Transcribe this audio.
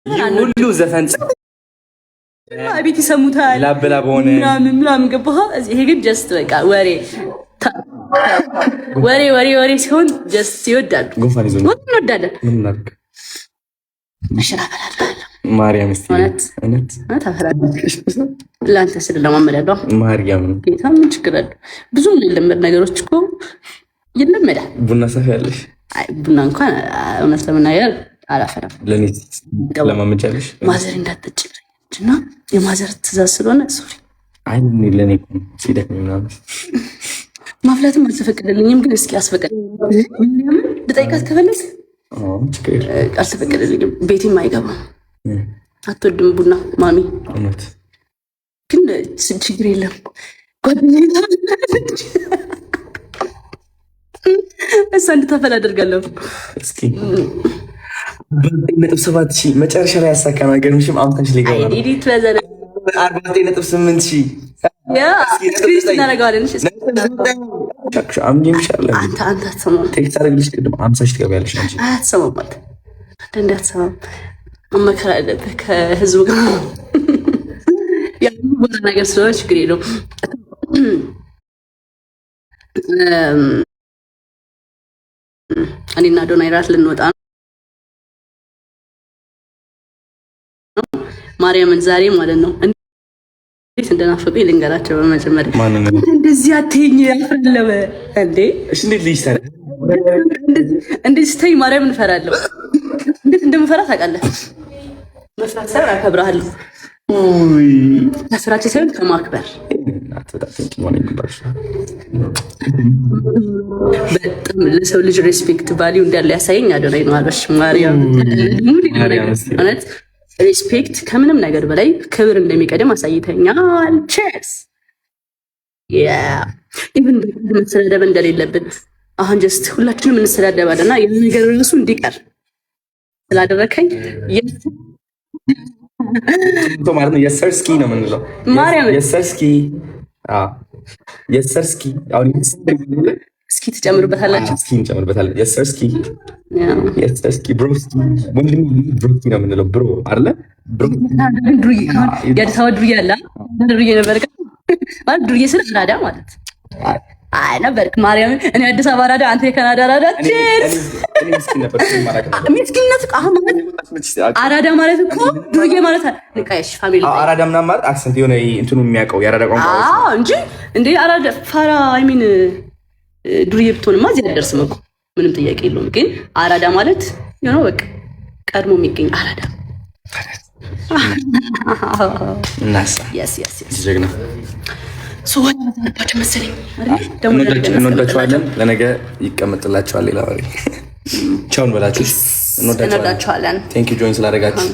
ሁሉ ዘፈን ቤት ይሰሙታል ላብላ በሆነ ምናምን ገባህ። ይሄ ግን ጀስት በቃ ወሬ ሲሆን ጀስት ይወዳሉ። ጉንፋን ይዞ እንወዳለን። ምን እናድርግ? መሸራፈላል ማርያም እስቲ እውነት ለአንተ ስል ለማመዳለሁ ማርያም ጌታ ምን ችግር አለ? ብዙ የለመድ ነገሮች እኮ ይለመዳል። ቡና ሰፋ ያለሽ? አይ ቡና እንኳን እውነት ለመናገር አላፈራም። ለኔ ለማመጫለሽ ማዘር እንዳትጠጪ እና የማዘር ትእዛዝ ስለሆነ ሶሪ። አይ ለኔ ሲደክም ምናምን ማፍላትም አልተፈቀደልኝም፣ ግን እስኪ አስፈቀደልኝ ልጠይቃት ከፈለግ አልተፈቀደልኝም። ቤቴም አይገባም። አትወድም ቡና ማሚ? እውነት ግን ችግር የለም ጓደኛዬ እሷ እንድታፈላ አደርጋለሁ። እስኪ 9.7 መጨረሻ ላይ ያሳካ ነገር ምሽም አምታሽ ላይ ገባ 49.8 እናደርገዋለን። አንተ አትሰማም። ቴክስት አደረግልሽ ቅድም 50 ትገቢያለሽ እንጂ አትሰማም። አንተ አትሰማም። መከራ አለብህ ከህዝቡ ጋር ቦታ ነገር ስለሆነ ችግር የለውም። እኔና ዶናይ ራት ልንወጣ ነው። ማርያምን ዛሬ ማለት ነው እንዴት እንደናፈቁኝ ልንገራቸው። በመጀመሪያ እንደዚህ አትይኝ ያፈለበ እንዴ! እሺ እንዴት ልጅ ታዲያ እንደዚህ ስተይ ማርያምን እፈራለሁ። እንዴት እንደምፈራ ታውቃለህ? መስራት ሳይሆን አከብርሃለሁ። ከስራችን ሳይሆን ከማክበር በጣም ለሰው ልጅ ሬስፔክት ቫሊዩ እንዳለ ያሳየኝ አዶናይ ነው አለሽ። ማርያም እውነት ሬስፔክት ከምንም ነገር በላይ ክብር እንደሚቀድም አሳይተኛል። ቼርስ ኢቭን መሰዳደብ እንደሌለብን አሁን ጀስት ሁላችንም እንሰዳደባለና ይህ ነገር ራሱ እንዲቀር ስላደረከኝ ማለት ነው። የሰርስኪ ነው የምንለው። ማርያም የሰርስኪ የሰርስኪ አሁን እስኪ ትጨምርበታላችሁ። እስኪ እንጨምርበታለን። የሰርስኪ የሰርስኪ ብሮስኪ ወንድም ብሮስኪ ነው የምንለው። ብሮ አይደለ? ብሮ ድሩዬ የአዲስ አበባ ድሩዬ አለ። ድሩዬ ነበር ማለት ድሩዬ ስለ አራዳ ማለት አይ ነበርክ። ማርያም እኔ አዲስ አበባ አራዳ፣ አንተ የካናዳ አራዳ። ምስኪንነት አሁን አራዳ ማለት እኮ ድሩዬ ማለት ንቃሽ ፋሚሊ አራዳ ምናምን ማለት አክሰንት የሆነ እንትኑ የሚያውቀው የአራዳ ቋንቋ እንጂ እንዴ አራዳ ፋራ አይ ሚን ዱርዬ ብትሆንማ እዚህ አልደርስም እኮ ምንም ጥያቄ የለውም። ግን አራዳ ማለት ነው በቃ ቀድሞ የሚገኝ አራዳ እናሳ ጀግና ሰዎች መሰለኝ። እንወዳችኋለን። ለነገ ይቀመጥላችኋል ሌላ ወሬ። ቻውን በላችሁ። እንወዳችኋለን። ቴንክ ዩ ጆይን ስላደረጋችሁ